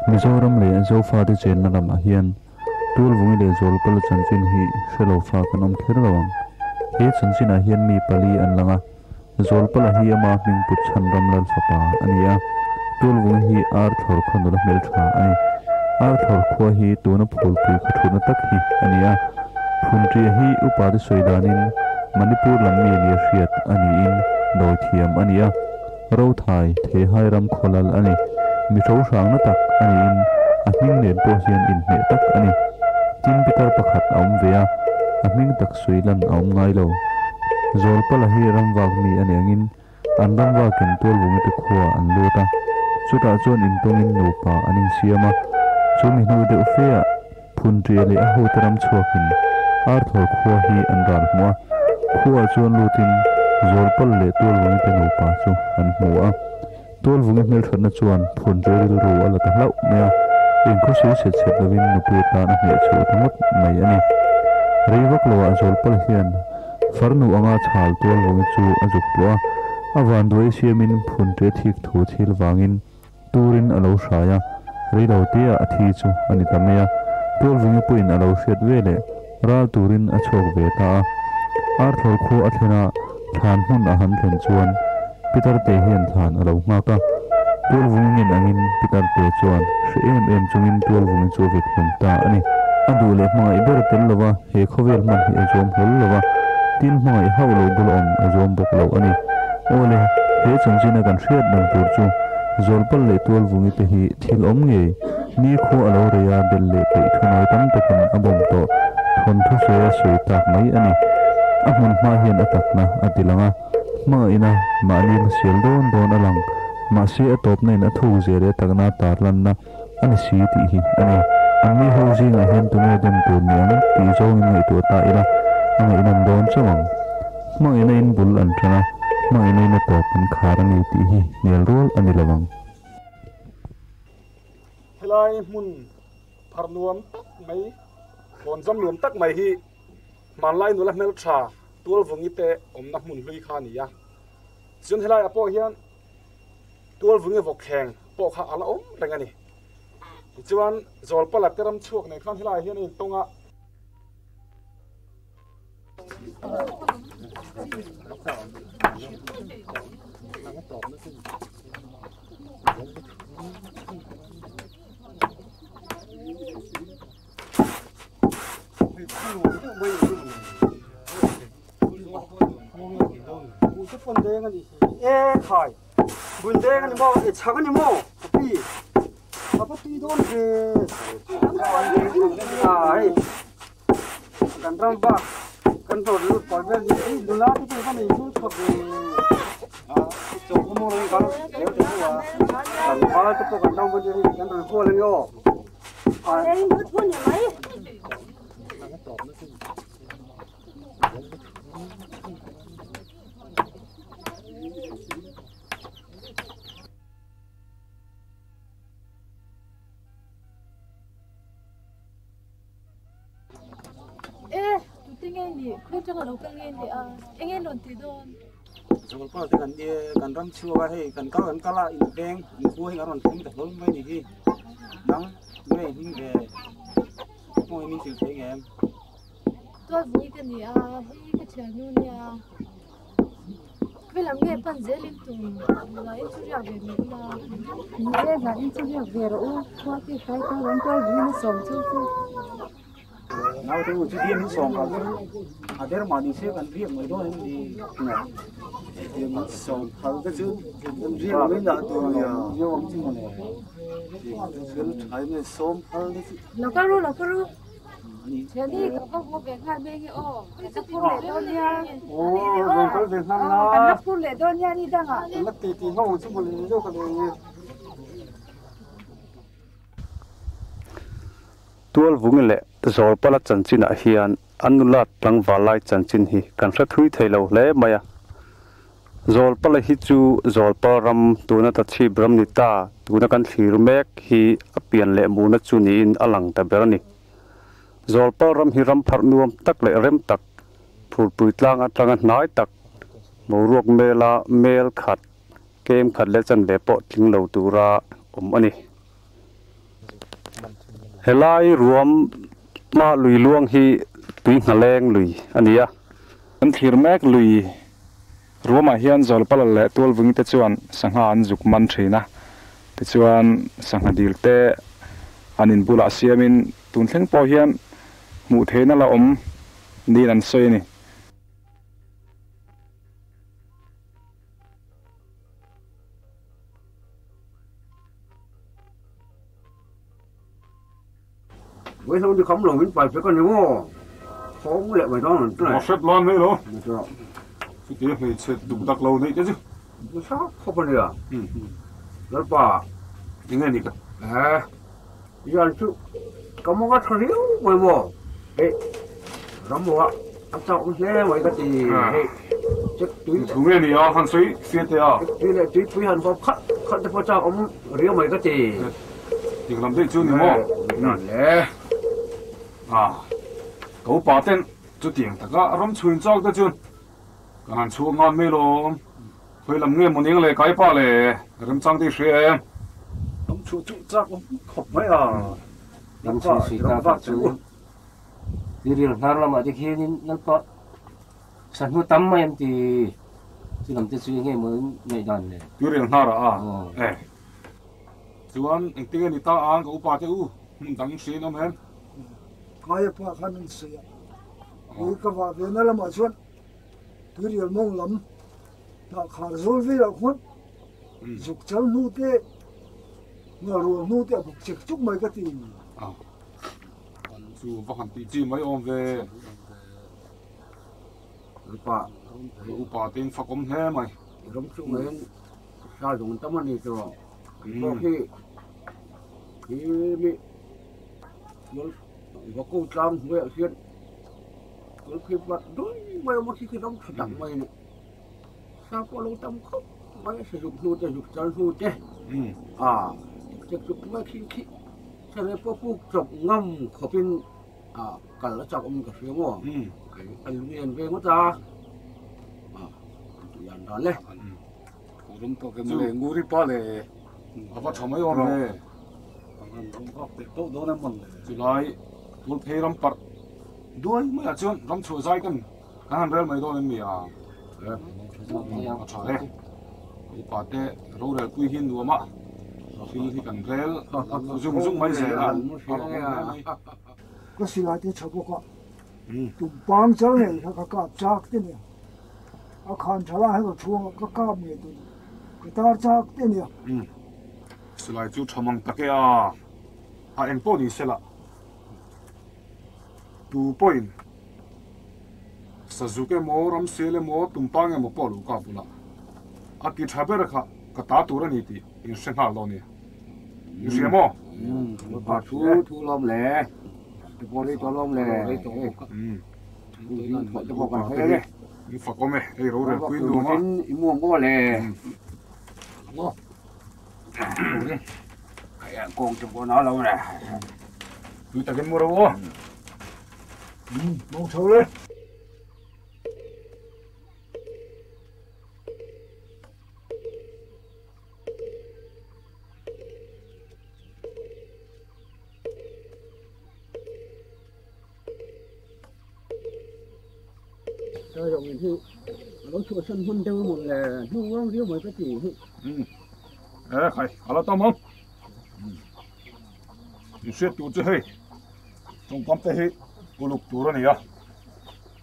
Mizoram le Zawlpala chen na lam hian Tualvungi le Zawlpala chanchin hi Zawlpala kan kher lawang he chanchin a hian mi pali an langa Zawlpala hi ama ming put chan ram lal fapa ania Tualvungi hi ar thor khonula mel tha ani ar thor khwa hi tuna phul pui khathuna tak hi ania phunti hi upadi soidanin Manipur lam mi ni riat ani in doi thiam ania ro thai the hai ram kholal ani mi tho sang na tak ani in a hming nen po hian in me tak ani tin pitar pakhat aum vea a hming tak suilan aum ngai lo Zawlpala hi ramwak mi ani angin an ramwakin Tualvungi te khuwa an luta chuta chuan in tongin nupa anin siama chumi hnu de ufea phunti le a hu taram chuakin ar thor khuwa hi an ral hmuwa khuwa chuan lutin Zawlpala le Tualvungi te nupa chu an hmuwa Tualvungi hmel thatna chuan phunti ru ala ta hlau mea in khu se se chet lovin nupu ta na hme chu tamut mai ani reiwak lawa Zawlpala hian farnu anga chhal Tualvungi chu ajuk tua awan doi siamin phunte thik thu thil wangin turin alo hraya reilo tia athi chu ani tamea Tualvungi puin alo hriat vele ral turin a chhok ve ta ar thor khu athena than hun a han thlen chuan pitar te hian than alo ngaka Tualvungi angin pitar te chuan em chungin Tualvungi chu ve thlum ta ani adu le hmanga iber tel lova he khovel man hi azom hol lova tin hmanga i haulo bulom azom bok lo ani ole he chungchina kan hriat dang tur chu Zawlpala le Tualvungi te hi thil om nge ni kho alo reya del le pe thunoi tam takin abom to thon thu se soi tak mai ani ahmun ma hian atakna atilanga ma ina ma ni masial don alang ma se atop nei na thu zere takna tarlan na ani si ti hi ani ami ho jinga hen tu ne dem tu niang ti zong ngai tu ta ira ang inam don chawang ma ina in bul an thana ma ina na top an kharani ti hi nel rol ani lawang helai mun pharnuam tak mai kon jam nuam tak mai hi manlai nula mel tha Tualvungi te omna mun hlui kha ni ya chun helai apo hian Tualvungi vok kheng po kha ala om rengani chuan Zawlpala teram chuak nei khan helai hian in tonga khai bun đen anh mo chắc anh mo tapi apa tu don ke ai kan ramba kan to lu pa ben ni lu la tu kan ni lu thok ni to ko mo ni kan eu te wa kan pa tu kan dong bo ni kan ru ko le yo ai mu thun ni mai Kau jangan lupa ingin nanti don. Zawlpala dengan dia kan ram chua hei kan kala in beng in ku hei aron thum ta hol mai ni hi dang mai hing be mo min sil theng em Tualvungi kan ni hei ka chanu ni Kau lam nge pan zelim tu la itu ya be ni la nge ga itu ya be ro ko ki khai ka ram Tualvungi som chu chu nào thì chỉ điên hết sòng cả cái mà đi xe cần riêng người đó thì mà sòng thằng cái chứ riêng mới là tôi nhiều ông chứ mà này thì cái thấy này sòng thằng cái lo ka ru jadi kau mau bekan bengi oh kita pun le donya oh kalau Việt Nam là kita pun le donya ni dah ah nó tí ngô chứ mà lấy đâu cái này Tualvungi le Zawlpala chanchina hian anulat tlangwalai chanchin hi kan hla thui theilo hle maya Zawlpala hi chu Zawlpala ram tuna ta chi bram ni ta tuna kan thlir mek hi apian le muna chu ni in alang ta berani Zawlpala ram hi ram pharnuam tak le rem tak phur pui tlang atlang nai tak moruak mela mel khat kem khat le chan le po thing lo tura ani helai ruam ma lui luang hi tui ngaleng lui ania an thir mek lui ruama hian Zawlpala le Tualvungi te chuan sangha an juk man thina te chuan sangha dil te anin bula siamin tuntheng po hian mu theina la om din an soi ni với sao đi khám lòng mình phải con nhiều khó lệ bài đó là cái này xếp lon đấy đó được chưa cái tiếng này sẽ đủ đặc lâu đấy chứ sao không phải được rất bà những ngày này cả giờ chú có một cái thằng yếu mày bỏ đấy lắm rồi anh sao cũng thế mày cái gì chắc túi chúng ngày này à hắn suy xuyên thế à túi hắn có khát khát để cho ông riêu mày cái gì thì làm đấy chứ nhiều mà cậu bà tên chú tiền tất cả rom chuyên trao đó chứ cái hàng chuông ngon mấy lô phải làm nghe một những lời cái ba lệ rom trang đi xem rom chú chắc cũng khóc mấy làm sao suy ta phát chú thì điều nào làm mà thì khi nó có sản xuất tắm mà em thì làm thế suy nghe mới ngày đàn này cái điều nào chú anh tiếng người ta ăn cậu bà chứ mình đăng xin ông em cái pa khăn mình sửa cái vợ về nó làm mà chuyện cái điều mong lắm là khả rồi về là khuất dục chân nu tê ngờ rồi nu tê phục trực chúc mấy cái gì chú vào hẳn tí chi mấy ông về cậu bà tên phật ông thế mày giống chú mấy sao dùng tấm anh rồi có khi bị có câu trang về chuyện có khi bắt đối mày mà khi đóng đặt mày này sao có lâu tâm không mày sử dụng nuôi để dùng chân nuôi chứ chắc chụp mày khi cho nên có phụ chụp ngâm khó pin cả là chọc ông cả phía ngõ anh liền về mất ra dàn đó lên cũng tôi cái người ngu đi pa lệ có chồng mấy ông này chỉ lại tôi thấy lắm bật đuôi mới là chuyện lắm chùa dai cần anh rêu mấy đôi em mì chả đấy bà tê râu rêu quy hin đùa mà khi thì cần rêu dùng mấy giờ là cái gì lại thì chả có tụm bám chân này nó có chắc thế này khăn chả là hay có chuông có cam này tụi cái ta chắc thế này chỉ lại chú chồng mang tắc em bỏ đi xem là tu point sa zuke mo ram sele mo tumpang mo polu ka pula aki thaber kha ka ta tura ni ti in senha lo ni you see mo bà thu lom lẹ bò đi cho lom lẹ cho bò còn thế đấy ni fa come e ro re qui lu ma mua bò lẹ mua cái con cho bò nó lâu rồi tu ta gen mo ro mong sâu lên rồi rồi thì nó chùa sân huân đâu một là thu ngon riêu mấy cái gì khai ala ta mo you shit tu che hey trong pam te hey cô lục tu rồi nè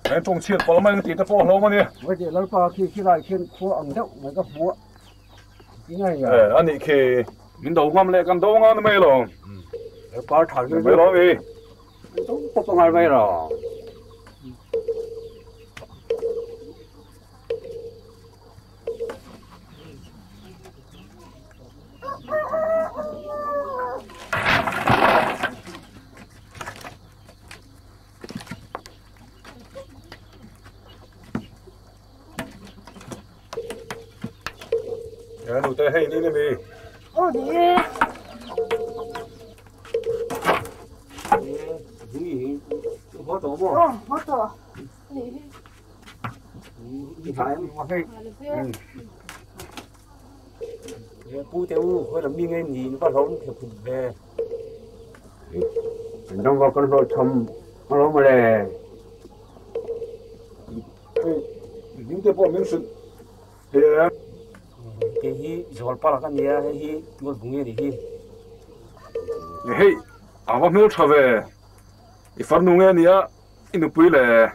em trong chiết bỏ mấy cái tí ta bỏ lâu mà nè vậy thì nó qua khi lại khi phố ẩn đậu mấy cái phố cái này anh ấy khi mình đầu ngâm lại căn đầu ngon mấy rồi qua thằng cái mấy đó đi đúng có ngày mấy rồi nụ tê hay đi nè mì Ồ đi. có tổ bộ Ồ, mất rồi. đi phải mà hay pu tiêu hơi là mi nghe gì nó có lóng thì về Trong vào con rồi thầm nó mà lè những cái bộ mình xin thì cái hi Zawlpala kan nia hi Tualvungi ni hi hey à mà mình trở về if anh nghe nia inu pui lệ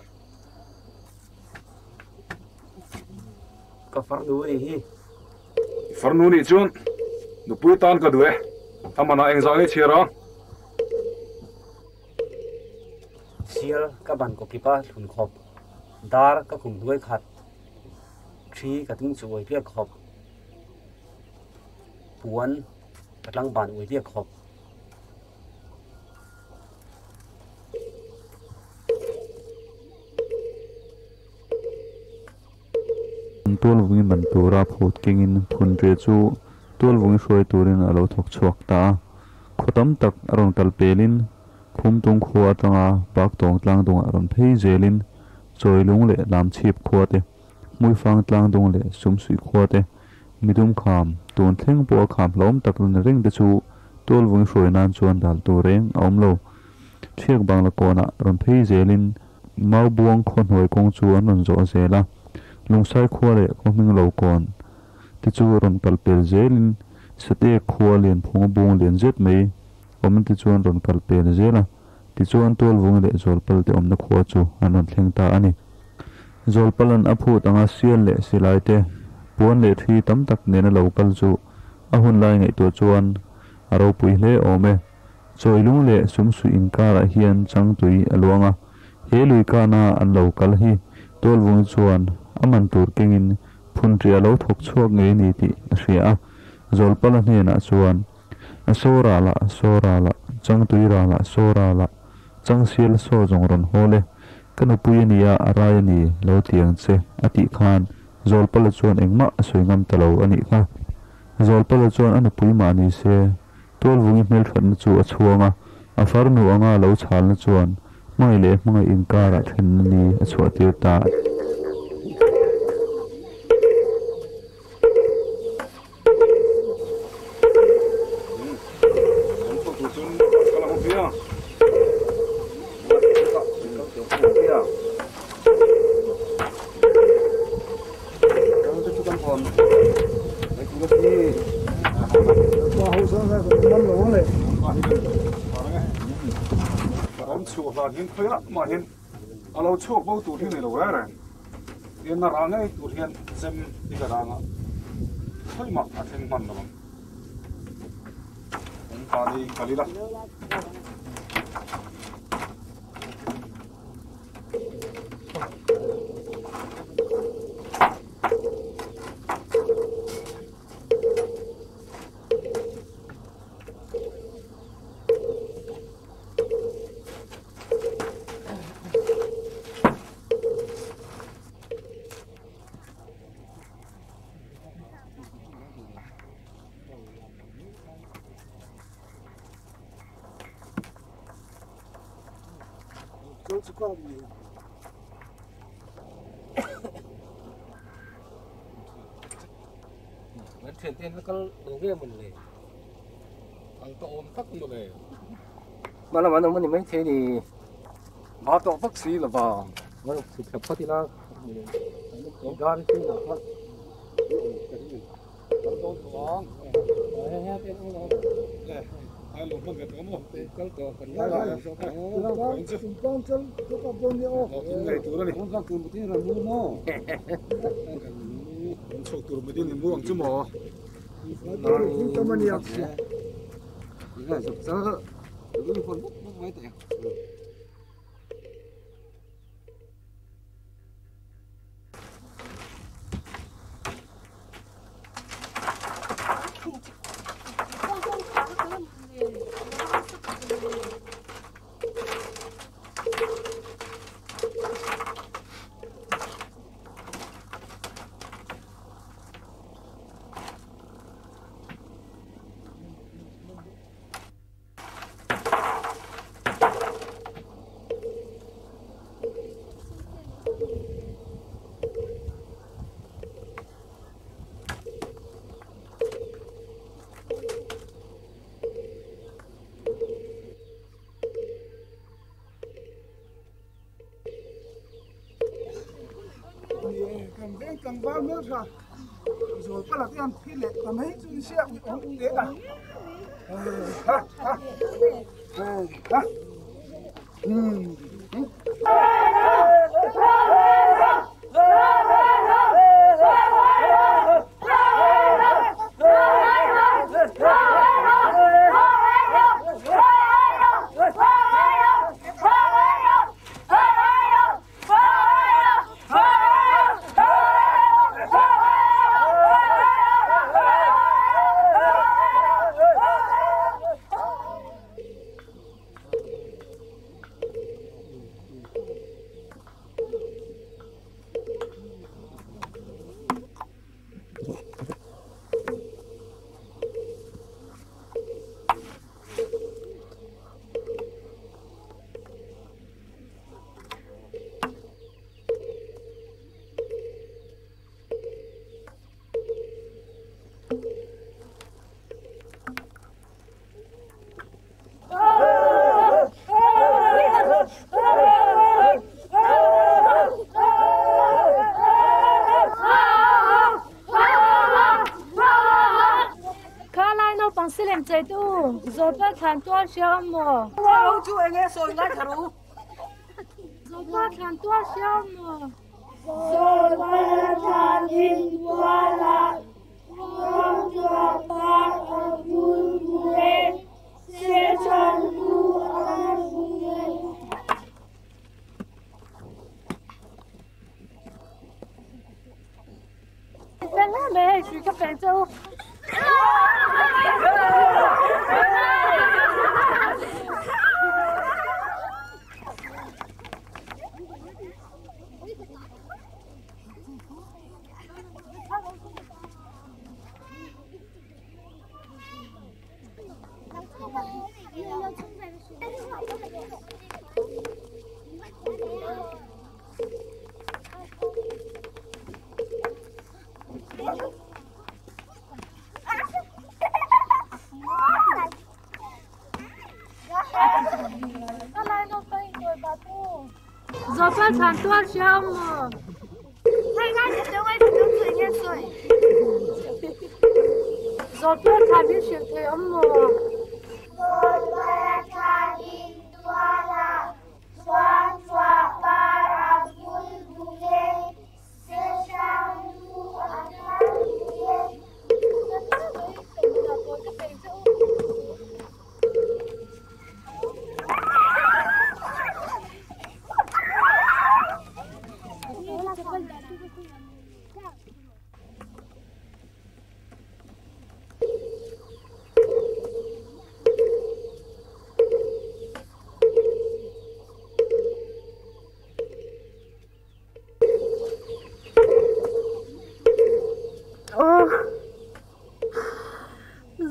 ka farnu ni hi if anh ni chun nu pui tan ka duệ amana anh zang ấy chia ra sial ka ban ko kipa thun khop dar ka khum duai khat thi ka tung chuai pia khop puan ka tlang ban ui pia khop Tualvungi man tura phut kingin phun tre chu Tualvungi hroi turin alo thok chuak ta khotam tak aron kal pelin khum tung khuwa tanga bak tong tlang dung aron phei zelin choi lung le lam chip khuwa te mui fang tlang dung le sum sui khuwa te midum kham tun thleng po kham lom tak lun ring te chu Tualvungi hroi nan chuan dal tu reng aum lo thiak bang la kona aron phei zelin mau buang khon hoi kong chu an ron zo zela lungsai khua le khoming lo kon ti chu ron kal pel zelin sate khua len phung bung len zet mai om ti chuan ron kal pel zela ti chuan Tualvungi le Zawlpal te om na khua chu anon thleng ta ani Zawlpal an aphu tanga sial le silai te puan le thi tam tak nena lo kal chu a hun lai ngai to chuan aro pui hle ome choilung le sumsu inkara hian changtui alwanga he lui kana an lo kal hi Tualvungi chuan aman tur kengin phun ria lo thok chuak nge ni ti hria Zawlpala hna chuan asora la changtui ra la sora la changsial so jong ron hole kanu puinia arai ni lo tiang che ati khan Zawlpala chuan engma soingam talo ani kha Zawlpala chuan anu pui ma ni se Tualvungi hmel thatna chu a chuanga a farnu anga lo chalna chuan mai le hmangai inkara then ni a chuatir ta qua hậu sang ra còn năm lỗ này ông chuột là hiện khơi lắm mà hiện alo chuột bao tụt hiện này đâu rồi hiện là rang ấy tụt hiện xem đi cái rang á khơi mặc à thiên mặn rồi ông pa đi đó chỗ chỗ qua gì vẫn chuyển tiền nó có đồ kia mìnhเลย ăn to ôm tắc rồi này mà là nó mấy thế thì mà to tắc xí là vào nó thịt cặp phát thì nó gan cái nào phát ai lột nó việt lắm không cái tổ cần cái này chúng con chân có cả bông nhậu ngày tuổi này không cần một tí là mua mò chụp tuổi mới đi nhìn mua chứ mò chúng ta mình nhập là sụp sỡ cứ con bút mấy tẹo càng vào nước ra rồi bắt là em phi lệ làm mấy chúng xe ông ghế cả ha ha ha chạy tu rồi bắt thằng tua xéo mò Ông chú anh nghe rồi ngay thả đủ. rồi bắt thằng tua xéo mò rồi bắt thằng in tua là con tua ba ở buôn buôn sẽ chọn tu ở buôn bên đó này chỉ có phải châu rồi bắt thằng tua xéo mò hay ngay thì đâu ai cũng tự nhiên rồi rồi bắt thằng đi xéo thế ông mò rồi bắt thằng in tua là xoan xoa ba ở buôn buôn sẽ chọn tu ở buôn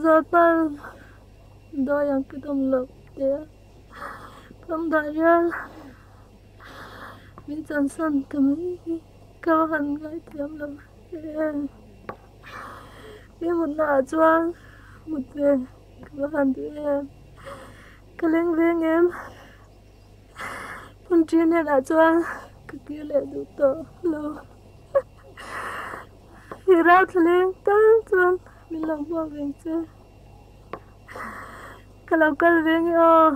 rồi bắt đôi yang cái đồng lộc đấy đồng đại ra mình chân sân tụi cao hẳn ngay thêm lắm đi một nà choang một về cao hẳn tụi em cái lên viên em con chuyên này là choang cái kia lại đủ to lâu thì ra thì lên tới choang mình làm bao việc chứ kalau kau vengi oh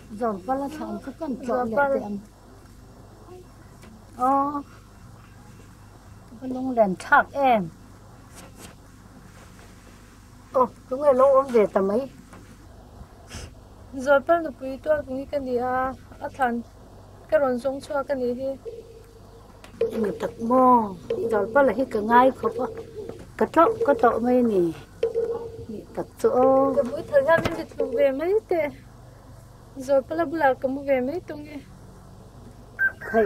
Zawlpala thằng có con chó lẹ em. Con lông đèn thạc em. Đúng rồi lông ôm về tầm ấy. rồi bắt được quý tôi cũng cái gì à thằng cái rốn giống cho cái gì đi Người thật mò. Zawlpala hi cả ngay không á. Cái chỗ mấy nè. Thật chỗ. cái buổi thời gian mình đi thu về mấy thế rồi bắt đầu là cái về mấy tung nghe Thầy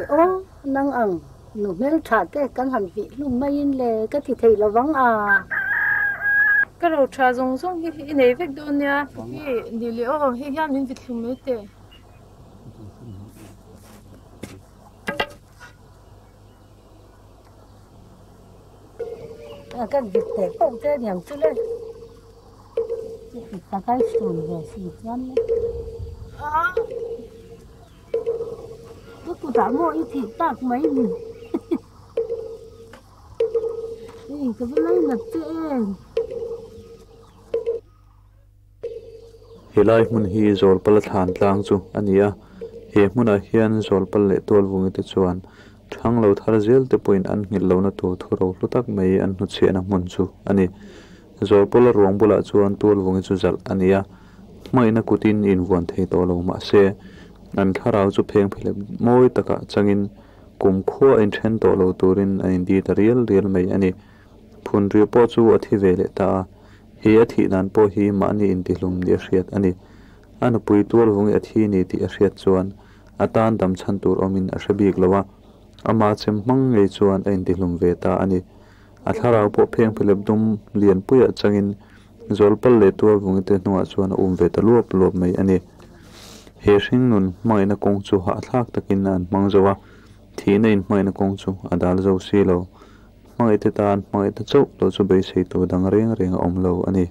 năng ẩn. Nụ mê trả cái căn hẳn vị lúc mấy lệ cái thì thầy là vắng à. cái đồ trà giống giống cái này việc đâu nha cái đi liệu cái nhà mình đi thu mấy thế Cái việc tệ không thế nhầm chứ lên. Ta cái sườn về xịt nhăn đấy. Lúc cô đã mua ít thịt tạc mấy mình. cái này là tên helai mun hi Zawlpala than tlang chu ania he hmuna hian Zawlpal le Tualvungi te chuan thang lo thar zel te point an ngil lo na tu thuro hlutak mai an hu chena mun chu ani Zawlpala rong bula chuan Tualvungi chu zal ania mai na kutin in wan thei to lo ma se an tharau chu pheng philem moi taka changin kum kho in then to lo turin an di ta rial mai ani phun ri po chu athi vele ta he athi nan po hi mani in ti hlum ni hriat ani an pui Tualvungi athi ni ti hriat chuan atan dam chan tur omin a hrebik lowa ama chem mang ngei chuan a in ti hlum ve ta ani a tharau po pheng philem dum lian puya changin Zawlpal le Tualvungi te nuwa chuan ve ta luop mai ani he hring nun mai na kong chu ha thlak takin an mang zawa thi na in mai na kong chu adal zo si lo mai te tan mai ta chau lo chu be sei to dang reng om lo ani